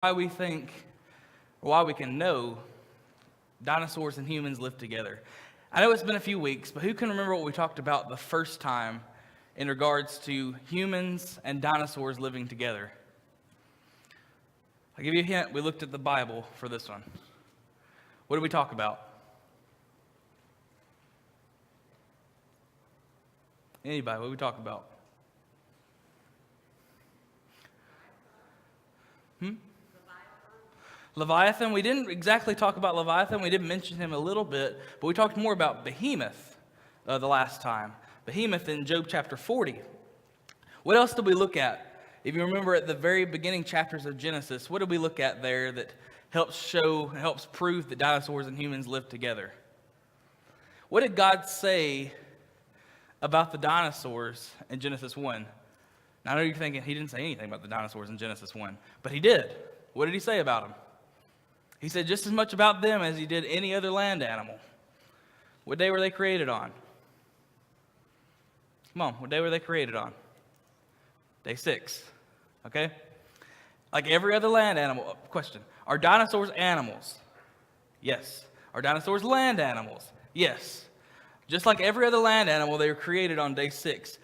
why we think, or why we can know dinosaurs and humans live together. I know it's been a few weeks, but who can remember what we talked about the first time in regards to humans and dinosaurs living together? I'll give you a hint. We looked at the Bible for this one. What did we talk about? Anybody, what did we talk about? Leviathan. We didn't exactly talk about Leviathan. We did mention him a little bit, but we talked more about Behemoth the last time. Behemoth in Job chapter 40. What else did we look at? If you remember at the very beginning chapters of Genesis, what did we look at there that helps prove that dinosaurs and humans live together? What did God say about the dinosaurs in Genesis 1? Now, I know you're thinking he didn't say anything about the dinosaurs in Genesis 1, but he did. What did he say about them? He said just as much about them as he did any other land animal. What day were they created on? Come on, what day were they created on? Day 6. Okay? Like every other land animal. Question. Are dinosaurs animals? Yes. Are dinosaurs land animals? Yes. Just like every other land animal, they were created on day 6.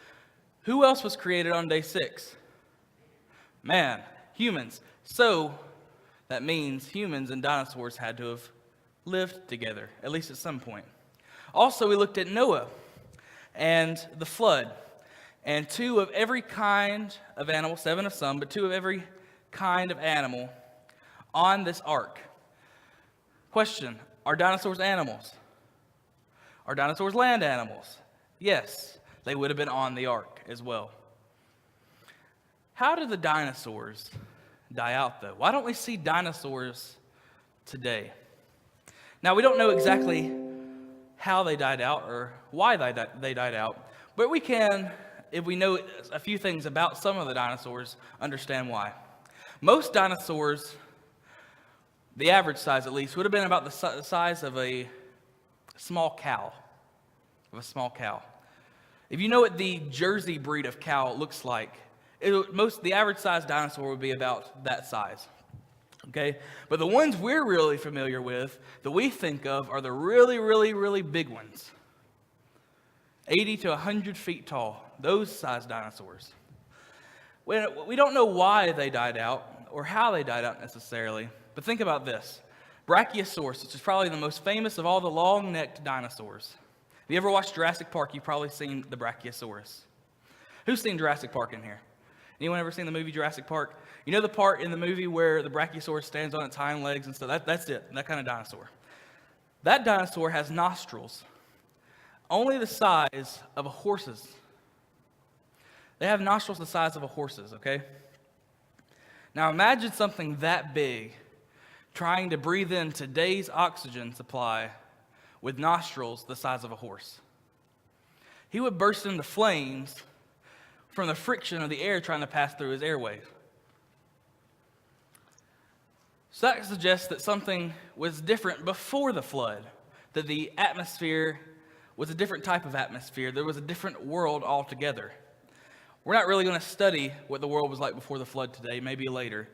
Who else was created on day 6? Man, humans. So that means humans and dinosaurs had to have lived together, at least at some point. Also, we looked at Noah and the flood, and 2 of every kind of animal, 7 of some, but 2 of every kind of animal on this ark. Question, are dinosaurs animals? Are dinosaurs land animals? Yes, they would have been on the ark as well. How did the dinosaurs die out, though? Why don't we see dinosaurs today? Now, we don't know exactly how they died out or why they died out, but we can, if we know a few things about some of the dinosaurs, understand why. Most dinosaurs, the average size at least, would have been about the size of a small cow. If you know what the Jersey breed of cow looks like, the average size dinosaur would be about that size. Okay? But the ones we're really familiar with, that we think of, are the really, really, really big ones. 80 to 100 feet tall. Those size dinosaurs. We don't know why they died out or how they died out necessarily, but think about this. Brachiosaurus, which is probably the most famous of all the long-necked dinosaurs. If you ever watched Jurassic Park, you've probably seen the Brachiosaurus. Who's seen Jurassic Park in here? Anyone ever seen the movie Jurassic Park? You know the part in the movie where the Brachiosaurus stands on its hind legs and stuff? That's it, that kind of dinosaur. That dinosaur has nostrils, only the size of a horse's. They have nostrils the size of a horse's, okay? Now imagine something that big trying to breathe in today's oxygen supply with nostrils the size of a horse. He would burst into flames from the friction of the air trying to pass through his airways. So that suggests that something was different before the flood, that the atmosphere was a different type of atmosphere. There was a different world altogether. We're not really going to study what the world was like before the flood today, maybe later.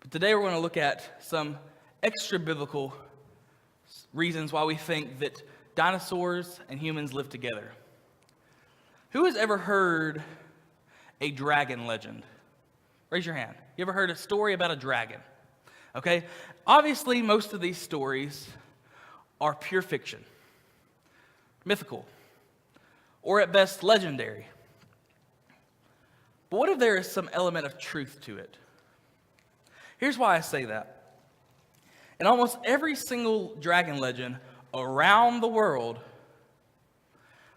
But today we're going to look at some extra biblical reasons why we think that dinosaurs and humans live together. Who has ever heard a dragon legend? Raise your hand. You ever heard a story about a dragon? Okay? Obviously, most of these stories are pure fiction, mythical, or at best legendary. But what if there is some element of truth to it? Here's why I say that. In almost every single dragon legend around the world,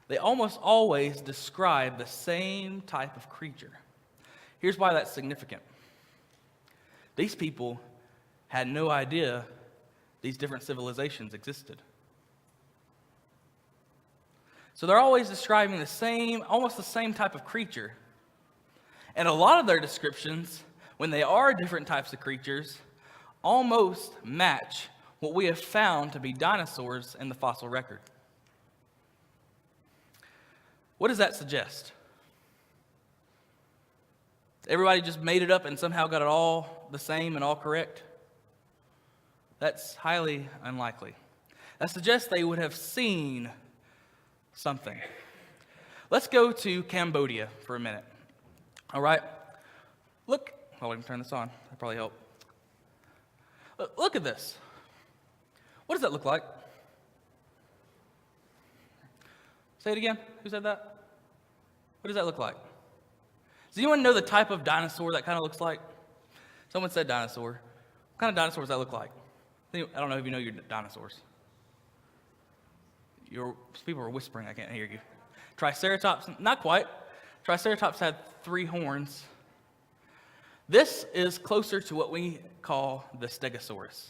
they almost always describe the same type of creature. Here's why that's significant. These people had no idea these different civilizations existed. So they're always describing almost the same type of creature. And a lot of their descriptions, when they are different types of creatures, almost match what we have found to be dinosaurs in the fossil record. What does that suggest? Everybody just made it up and somehow got it all the same and all correct? That's highly unlikely. That suggests they would have seen something. Let's go to Cambodia for a minute. All right? Look, hold on, let me turn this on. That'll probably help. Look at this. What does that look like? Say it again. Who said that? What does that look like? Does anyone know the type of dinosaur that kind of looks like? Someone said dinosaur. What kind of dinosaur does that look like? I don't know if you know your dinosaurs. People are whispering. I can't hear you. Triceratops, not quite. Triceratops had 3 horns. This is closer to what we call the Stegosaurus.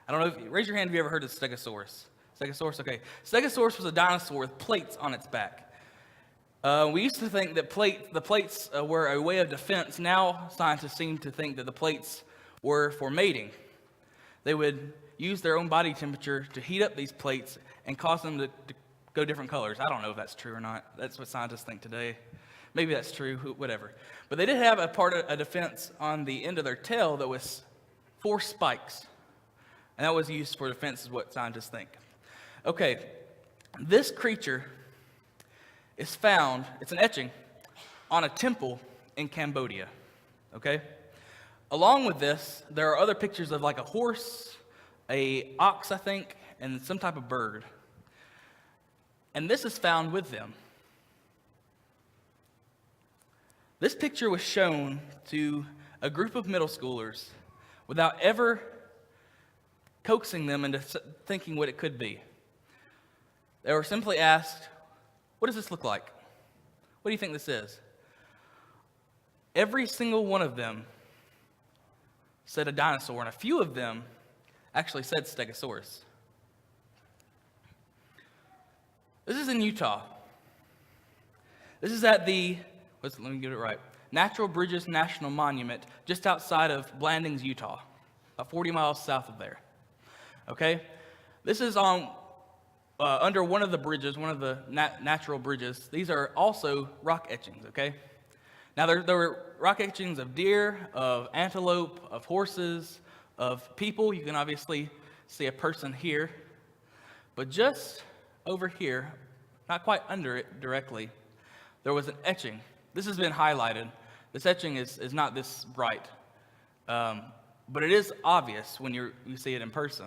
I don't know if raise your hand if you ever heard of Stegosaurus. Stegosaurus, okay. Stegosaurus was a dinosaur with plates on its back. We used to think that the plates were a way of defense. Now scientists seem to think that the plates were for mating. They would use their own body temperature to heat up these plates and cause them to go different colors. I don't know if that's true or not. That's what scientists think today. Maybe that's true, whatever. But they did have a defense on the end of their tail that was 4 spikes. And that was used for defense, is what scientists think. Okay, this creature is found, it's an etching, on a temple in Cambodia. Okay? Along with this, there are other pictures of like a horse, a ox, I think, and some type of bird. And this is found with them. This picture was shown to a group of middle schoolers without ever coaxing them into thinking what it could be. They were simply asked, what does this look like? What do you think this is? Every single one of them said a dinosaur, and a few of them actually said Stegosaurus. This is in Utah. This is at let me get it right, Natural Bridges National Monument, just outside of Blandings, Utah, about 40 miles south of there. Okay? This is on under one of the bridges, one of the natural bridges. These are also rock etchings, okay? Now, there were rock etchings of deer, of antelope, of horses, of people. You can obviously see a person here. But just over here, not quite under it directly, there was an etching. This has been highlighted. This etching is not this bright. But it is obvious when you see it in person.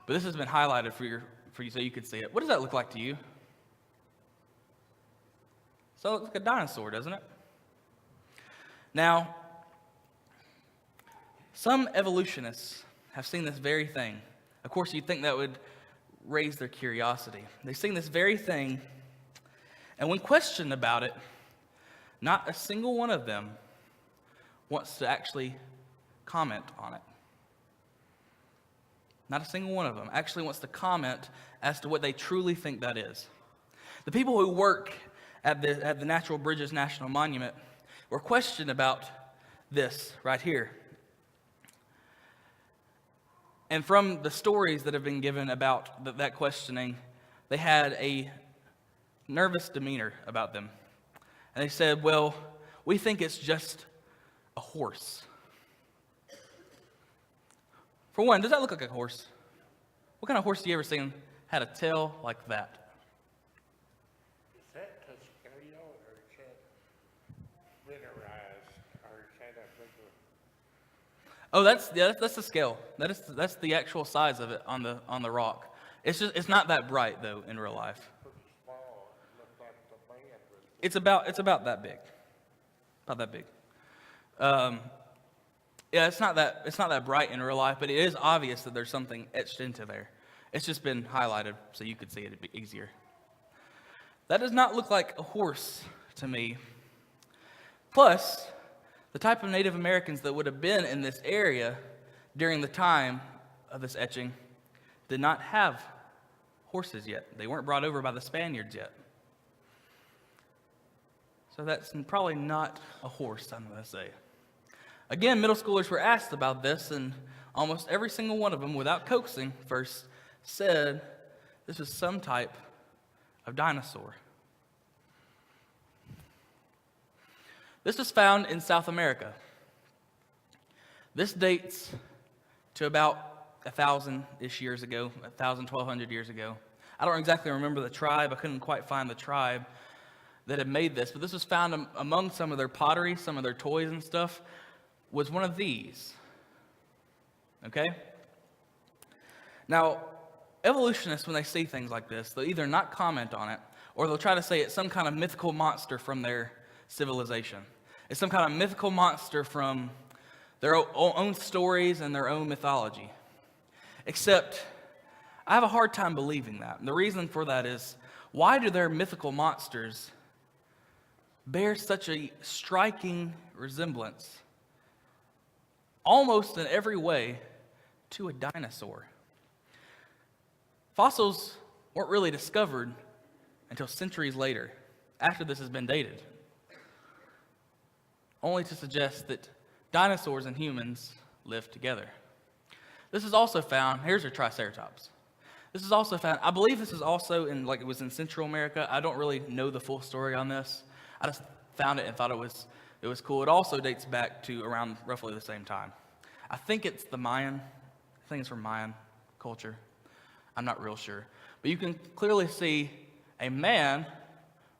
But this has been highlighted for you so you could see it. What does that look like to you? So it looks like a dinosaur, doesn't it? Now, some evolutionists have seen this very thing. Of course, you'd think that would raise their curiosity. They've seen this very thing, and when questioned about it, not a single one of them wants to actually comment on it. Not a single one of them actually wants to comment as to what they truly think that is. The people who work at the Natural Bridges National Monument were questioned about this right here. And from the stories that have been given about that questioning, they had a nervous demeanor about them. And they said, well, we think it's just a horse. For one, does that look like a horse? What kind of horse do you ever seen had a tail like that? Is that Tuscany or is that winterized or is that a bigger? Oh, that's the scale. That's the actual size of it on the rock. It's not that bright though in real life. Pretty small. It looked like the band was. It's about that big. About that big. Yeah, it's not that bright in real life, but it is obvious that there's something etched into there. It's just been highlighted so you could see it a bit easier. That does not look like a horse to me. Plus, the type of Native Americans that would have been in this area during the time of this etching did not have horses yet. They weren't brought over by the Spaniards yet. So that's probably not a horse, I'm going to say. Again, middle schoolers were asked about this, and almost every single one of them, without coaxing first, said this was some type of dinosaur. This was found in South America. This dates to about 1,000-ish years ago, 1,000, 1,200 years ago. I don't exactly remember the tribe. I couldn't quite find the tribe that had made this, but this was found among some of their pottery, some of their toys and stuff, was one of these. Okay? Now, evolutionists, when they see things like this, they'll either not comment on it, or they'll try to say it's some kind of mythical monster from their civilization. It's some kind of mythical monster from their own stories and their own mythology. Except, I have a hard time believing that. And the reason for that is, why do their mythical monsters bear such a striking resemblance, almost in every way, to a dinosaur? Fossils weren't really discovered until centuries later, after this has been dated, only to suggest that dinosaurs and humans lived together. This is also found, here's a Triceratops. This is also found, I believe this is also it was in Central America. I don't really know the full story on this. I just found it and thought it was cool. It also dates back to around roughly the same time. I think it's the Mayan. I think it's from Mayan culture. I'm not real sure. But you can clearly see a man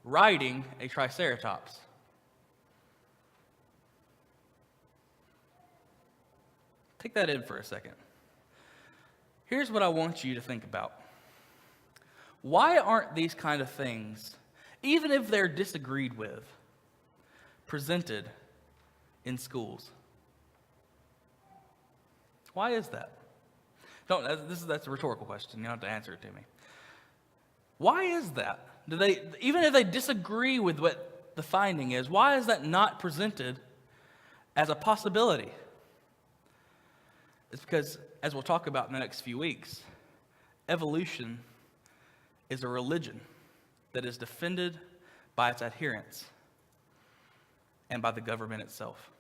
riding a Triceratops. Take that in for a second. Here's what I want you to think about. Why aren't these kind of things, even if they're disagreed with, presented in schools? Why is that? That's a rhetorical question. You don't have to answer it to me. Why is that? Even if they disagree with what the finding is, why is that not presented as a possibility? It's because, as we'll talk about in the next few weeks, evolution is a religion that is defended by its adherents and by the government itself.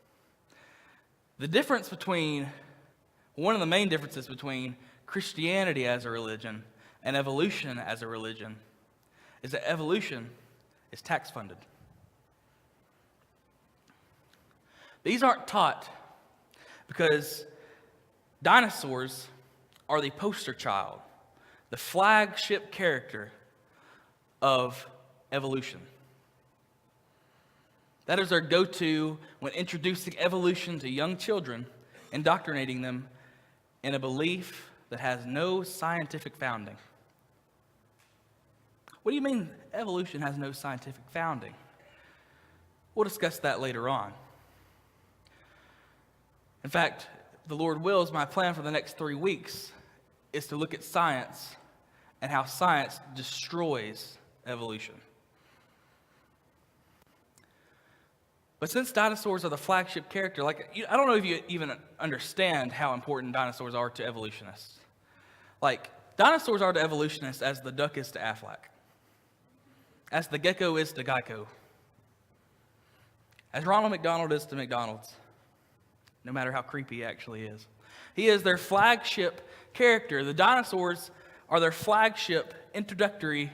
One of the main differences between Christianity as a religion and evolution as a religion is that evolution is tax funded. These aren't taught because dinosaurs are the poster child, the flagship character of evolution. That is our go-to when introducing evolution to young children, indoctrinating them in a belief that has no scientific founding. What do you mean evolution has no scientific founding? We'll discuss that later on. In fact, the Lord wills, my plan for the next 3 weeks is to look at science and how science destroys evolution. But since dinosaurs are the flagship character, I don't know if you even understand how important dinosaurs are to evolutionists. Dinosaurs are to evolutionists as the duck is to Aflac, as the gecko is to Geico, as Ronald McDonald is to McDonald's, no matter how creepy he actually is. He is their flagship character. The dinosaurs are their flagship introductory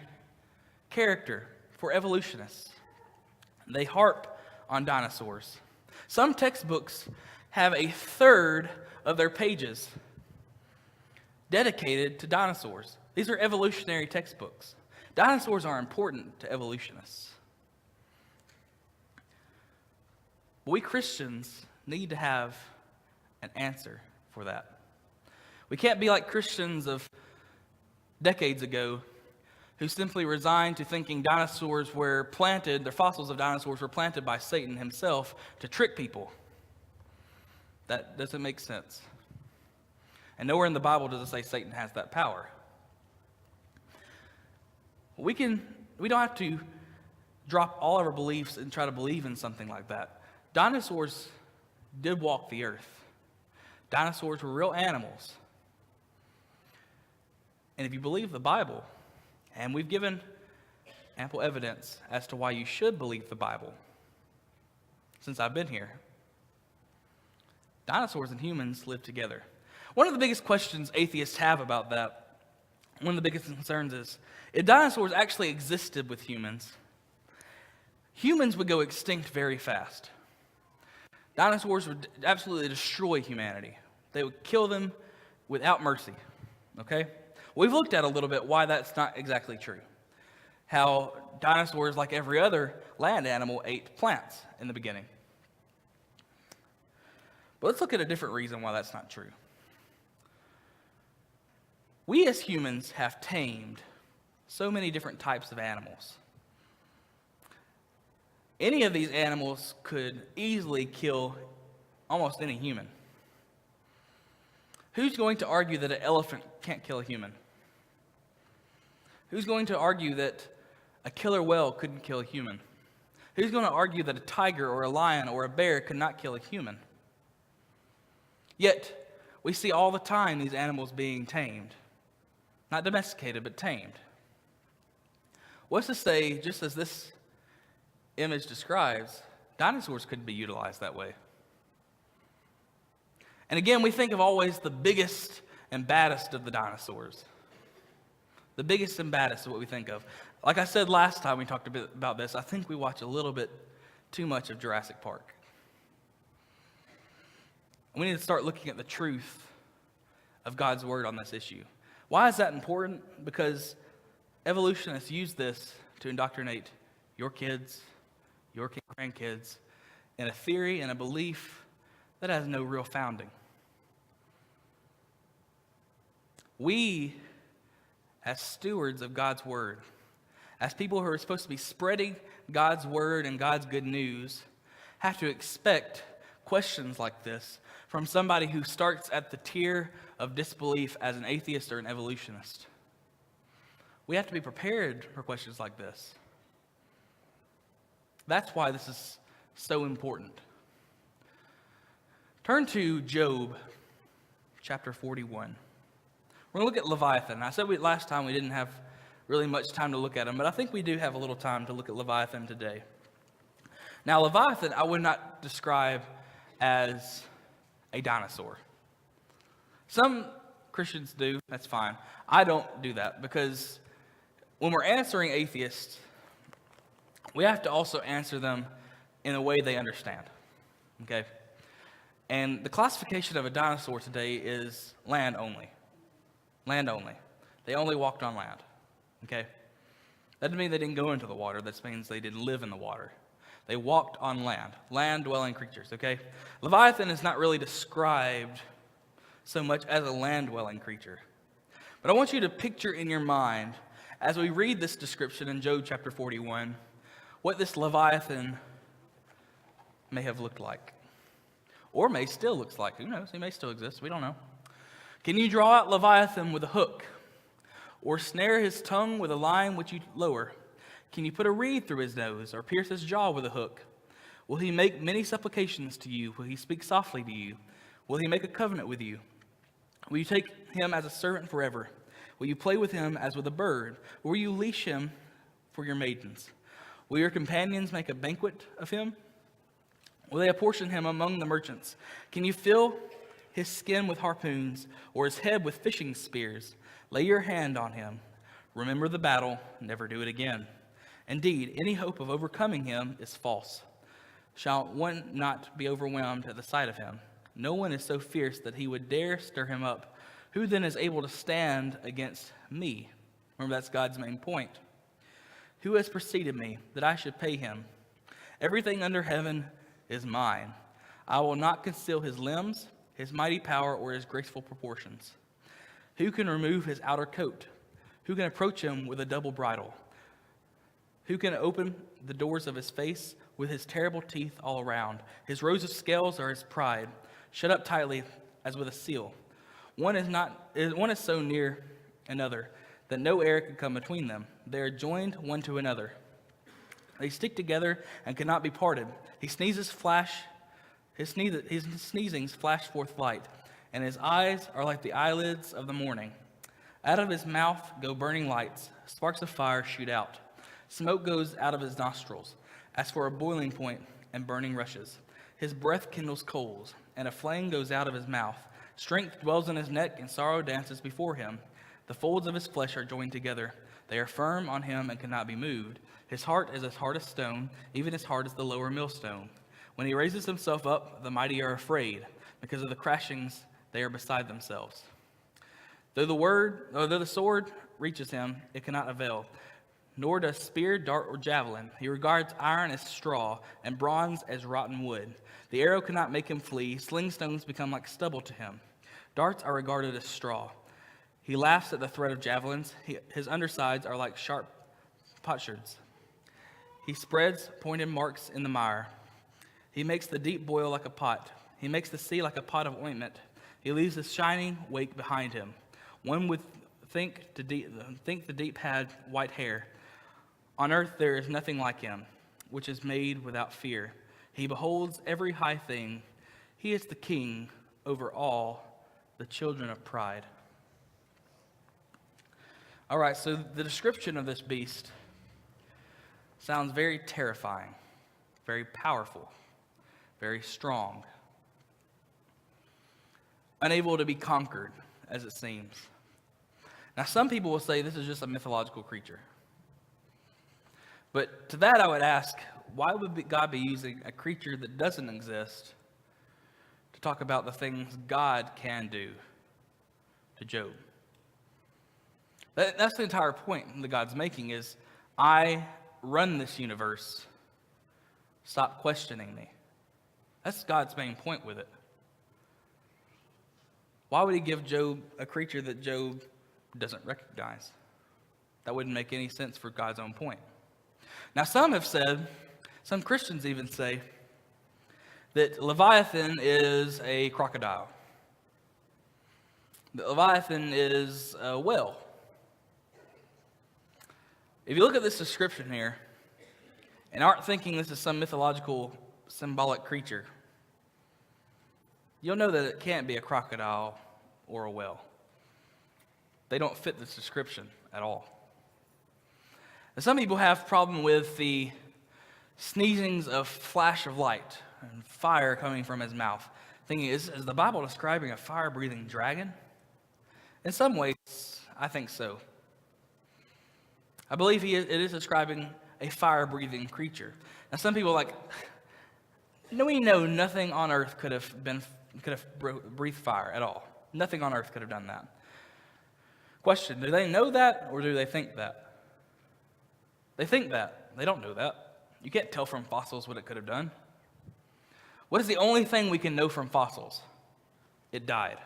character for evolutionists. They harp on dinosaurs. Some textbooks have a third of their pages dedicated to dinosaurs. These are evolutionary textbooks. Dinosaurs are important to evolutionists. We Christians need to have an answer for that. We can't be like Christians of decades ago who simply resigned to thinking dinosaurs were planted, the fossils of dinosaurs were planted by Satan himself to trick people. That doesn't make sense. And nowhere in the Bible does it say Satan has that power. We don't have to drop all of our beliefs and try to believe in something like that. Dinosaurs did walk the earth. Dinosaurs were real animals. And if you believe the Bible, and we've given ample evidence as to why you should believe the Bible since I've been here, dinosaurs and humans live together. One of the biggest questions atheists have about that, one of the biggest concerns is, if dinosaurs actually existed with humans, humans would go extinct very fast. Dinosaurs would absolutely destroy humanity. They would kill them without mercy. Okay? We've looked at a little bit why that's not exactly true. How dinosaurs, like every other land animal, ate plants in the beginning. But let's look at a different reason why that's not true. We as humans have tamed so many different types of animals. Any of these animals could easily kill almost any human. Who's going to argue that an elephant can't kill a human? Who's going to argue that a killer whale couldn't kill a human? Who's going to argue that a tiger or a lion or a bear could not kill a human? Yet, we see all the time these animals being tamed. Not domesticated, but tamed. What's to say, just as this image describes, dinosaurs couldn't be utilized that way? And again, we think of always the biggest and baddest of the dinosaurs. The biggest and baddest is what we think of. Like I said last time we talked a bit about this, I think we watch a little bit too much of Jurassic Park. We need to start looking at the truth of God's word on this issue. Why is that important? Because evolutionists use this to indoctrinate your kids, your grandkids, in a theory and a belief that has no real founding. We, as stewards of God's word, as people who are supposed to be spreading God's word and God's good news, have to expect questions like this from somebody who starts at the tier of disbelief as an atheist or an evolutionist. We have to be prepared for questions like this. That's why this is so important. Turn to Job chapter 41. We're going to look at Leviathan. I said last time we didn't have really much time to look at him, but I think we do have a little time to look at Leviathan today. Now, Leviathan I would not describe as a dinosaur. Some Christians do, that's fine. I don't do that because when we're answering atheists, we have to also answer them in a way they understand. Okay? And the classification of a dinosaur today is land only. Land only. They only walked on land. Okay? That doesn't mean they didn't go into the water. That means they didn't live in the water. They walked on land. Land-dwelling creatures, okay? Leviathan is not really described so much as a land-dwelling creature. But I want you to picture in your mind, as we read this description in Job chapter 41, what this Leviathan may have looked like. Or may still look like. Who knows? He may still exist. We don't know. Can you draw out Leviathan with a hook? Or snare his tongue with a line which you lower? Can you put a reed through his nose, or pierce his jaw with a hook? Will he make many supplications to you? Will he speak softly to you? Will he make a covenant with you? Will you take him as a servant forever? Will you play with him as with a bird? Or will you leash him for your maidens? Will your companions make a banquet of him? Will they apportion him among the merchants? Can you fill his skin with harpoons, or his head with fishing spears? Lay your hand on him. Remember the battle, never do it again. Indeed, any hope of overcoming him is false. Shall one not be overwhelmed at the sight of him? No one is so fierce that he would dare stir him up. Who then is able to stand against me? Remember, that's God's main point. Who has preceded me that I should pay him? Everything under heaven is mine. I will not conceal his limbs, his mighty power, or his graceful proportions. Who can remove his outer coat? Who can approach him with a double bridle? Who can open the doors of his face with his terrible teeth all around? His rows of scales are his pride, shut up tightly as with a seal. One is so near another that no air can come between them. They are joined one to another. They stick together and cannot be parted. His sneezings flash forth light, and his eyes are like the eyelids of the morning. Out of his mouth go burning lights. Sparks of fire shoot out. Smoke goes out of his nostrils, as for a boiling point and burning rushes. His breath kindles coals, and a flame goes out of his mouth. Strength dwells in his neck, and sorrow dances before him. The folds of his flesh are joined together. They are firm on him and cannot be moved. His heart is as hard as stone, even as hard as the lower millstone. When he raises himself up, the mighty are afraid. Because of the crashings, they are beside themselves. Though the sword reaches him, it cannot avail. Nor does spear, dart, or javelin. He regards iron as straw, and bronze as rotten wood. The arrow cannot make him flee. Sling stones become like stubble to him. Darts are regarded as straw. He laughs at the threat of javelins. His undersides are like sharp potsherds. He spreads pointed marks in the mire. He makes the deep boil like a pot. He makes the sea like a pot of ointment. He leaves a shining wake behind him. One would think the deep had white hair. On earth there is nothing like him, which is made without fear. He beholds every high thing. He is the king over all the children of pride. All right, so the description of this beast sounds very terrifying, very powerful, very strong, unable to be conquered, as it seems. Now, some people will say this is just a mythological creature. But to that I would ask, why would God be using a creature that doesn't exist to talk about the things God can do to Job? That's the entire point that God's making is, I run this universe. Stop questioning me. That's God's main point with it. Why would he give Job a creature that Job doesn't recognize? That wouldn't make any sense for God's own point. Now, some have said, some Christians even say, that Leviathan is a crocodile. That Leviathan is a whale. If you look at this description here, and aren't thinking this is some mythological, symbolic creature, you'll know that it can't be a crocodile or a whale. They don't fit this description at all. And some people have problem with the sneezings of flash of light and fire coming from his mouth, thinking, is the Bible describing a fire-breathing dragon? In some ways, I think so. I believe it is describing a fire-breathing creature. Now, some people are like, no, we know nothing on earth could have breathed fire at all. Nothing on earth could have done that. Question, do they know that or do they think that? They think that. They don't know that. You can't tell from fossils what it could have done. What is the only thing we can know from fossils? It died.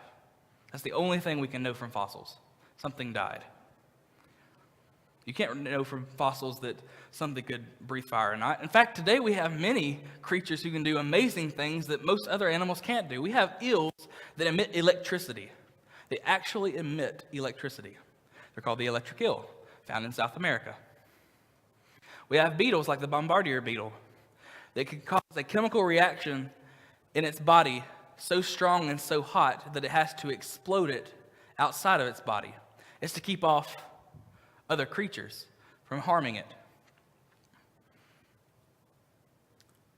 That's the only thing we can know from fossils. Something died. You can't know from fossils that something could breathe fire or not. In fact, today we have many creatures who can do amazing things that most other animals can't do. We have eels that emit electricity. They actually emit electricity. They're called the electric eel, found in South America. We have beetles like the bombardier beetle that can cause a chemical reaction in its body so strong and so hot that it has to explode it outside of its body. It's to keep off other creatures from harming it.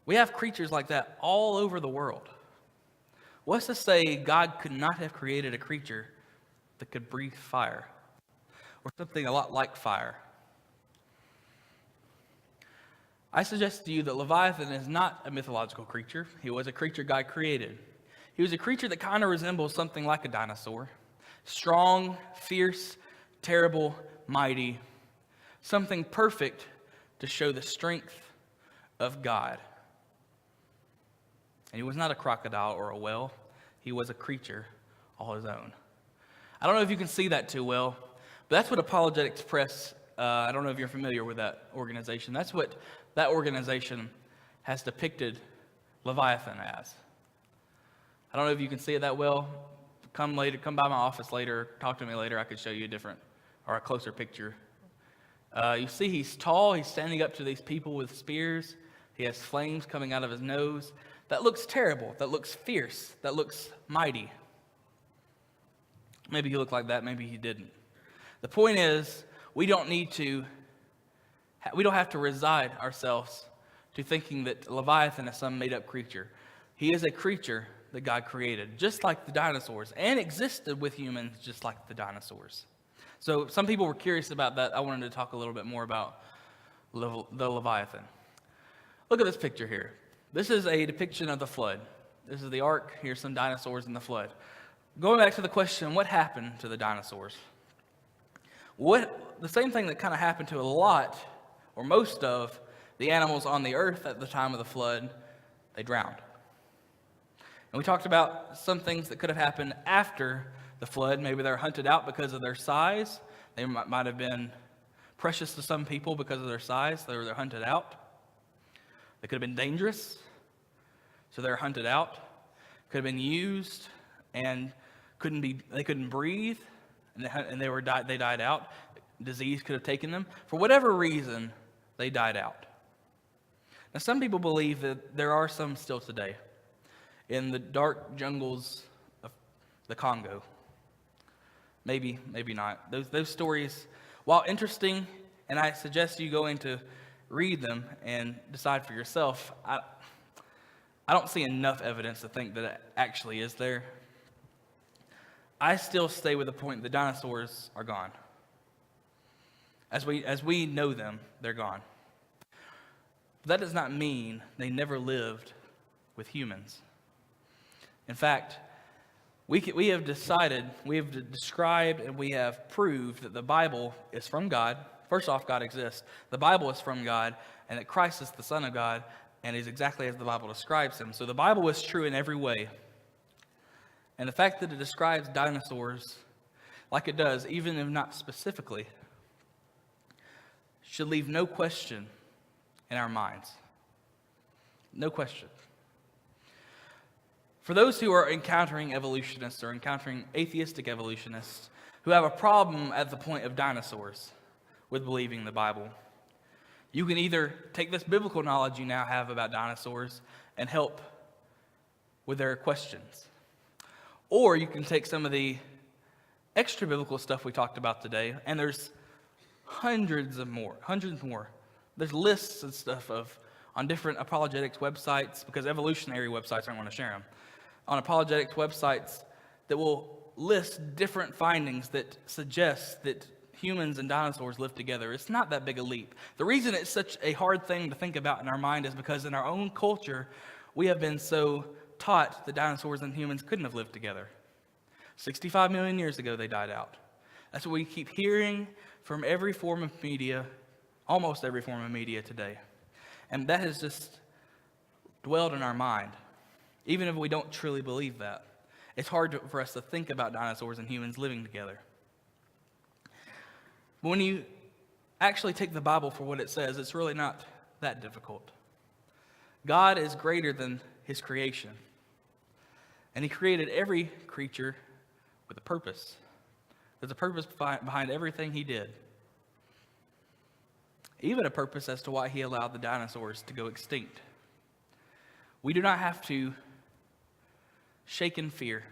We have creatures like that all over the world. What's to say God could not have created a creature that could breathe fire or something a lot like fire? I suggest to you that Leviathan is not a mythological creature. He was a creature God created. He was a creature that kind of resembles something like a dinosaur. Strong, fierce, terrible, mighty. Something perfect to show the strength of God. And he was not a crocodile or a whale. He was a creature all his own. I don't know if you can see that too well, but that's what Apologetics Press, I don't know if you're familiar with that organization. That's what that organization has depicted Leviathan as. I don't know if you can see it that well. Come by my office later, talk to me later, I could show you a different or a closer picture. You see he's tall, he's standing up to these people with spears. He has flames coming out of his nose. That looks terrible, that looks fierce, that looks mighty. Maybe he looked like that, maybe he didn't. The point is, we don't have to resign ourselves to thinking that Leviathan is some made-up creature. He is a creature that God created, just like the dinosaurs, and existed with humans just like the dinosaurs. So some people were curious about that. I wanted to talk a little bit more about the Leviathan. Look at this picture here. This is a depiction of the flood. This is the ark. Here's some dinosaurs in the flood. Going back to the question, what happened to the dinosaurs? The same thing that kind of happened to a lot, or most of, the animals on the earth at the time of the flood, they drowned. And we talked about some things that could have happened after the flood. Maybe they're hunted out because of their size. They might have been precious to some people because of their size. They're hunted out. They could have been dangerous, so they're hunted out. Could have been used and they couldn't breathe, and they died out. Disease could have taken them. For whatever reason, they died out. Now, some people believe that there are some still today in the dark jungles of the Congo. Maybe not. Those stories, while interesting, and I suggest you go in to read them and decide for yourself, I don't see enough evidence to think that it actually is there. I still stay with the point the dinosaurs are gone. As we know them, they're gone. But that does not mean they never lived with humans. In fact, we have described, and we have proved that the Bible is from God. First off, God exists. The Bible is from God, and that Christ is the Son of God, and is exactly as the Bible describes him. So the Bible is true in every way. And the fact that it describes dinosaurs like it does, even if not specifically, should leave no question in our minds. No question. For those who are encountering evolutionists or encountering atheistic evolutionists who have a problem at the point of dinosaurs with believing the Bible, you can either take this biblical knowledge you now have about dinosaurs and help with their questions. Or you can take some of the extra biblical stuff we talked about today, and there's hundreds more. There's lists and stuff on different apologetics websites, because evolutionary websites aren't going to share them, on apologetics websites that will list different findings that suggest that humans and dinosaurs live together. It's not that big a leap. The reason it's such a hard thing to think about in our mind is because in our own culture, we have been so taught that dinosaurs and humans couldn't have lived together. 65 million years ago, they died out. That's what we keep hearing from every form of media, almost every form of media today. And that has just dwelled in our mind, even if we don't truly believe that. It's hard for us to think about dinosaurs and humans living together. But when you actually take the Bible for what it says, it's really not that difficult. God is greater than his creation. And he created every creature with a purpose. There's a purpose behind everything he did. Even a purpose as to why he allowed the dinosaurs to go extinct. We do not have to shake in fear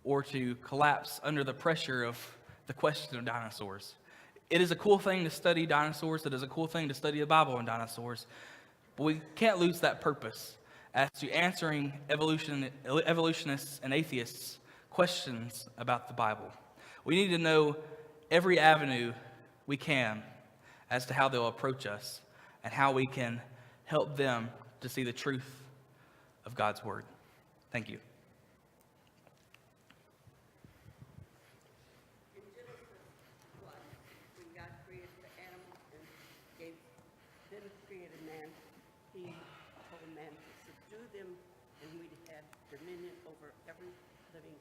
or to collapse under the pressure of the question of dinosaurs. It is a cool thing to study dinosaurs. It is a cool thing to study the Bible and dinosaurs. But we can't lose that purpose as to answering evolutionists and atheists' questions about the Bible. We need to know every avenue we can as to how they'll approach us and how we can help them to see the truth of God's Word. Thank you. In Genesis 1, when God created the animals and then created man, he told man to subdue them and we'd have dominion over every living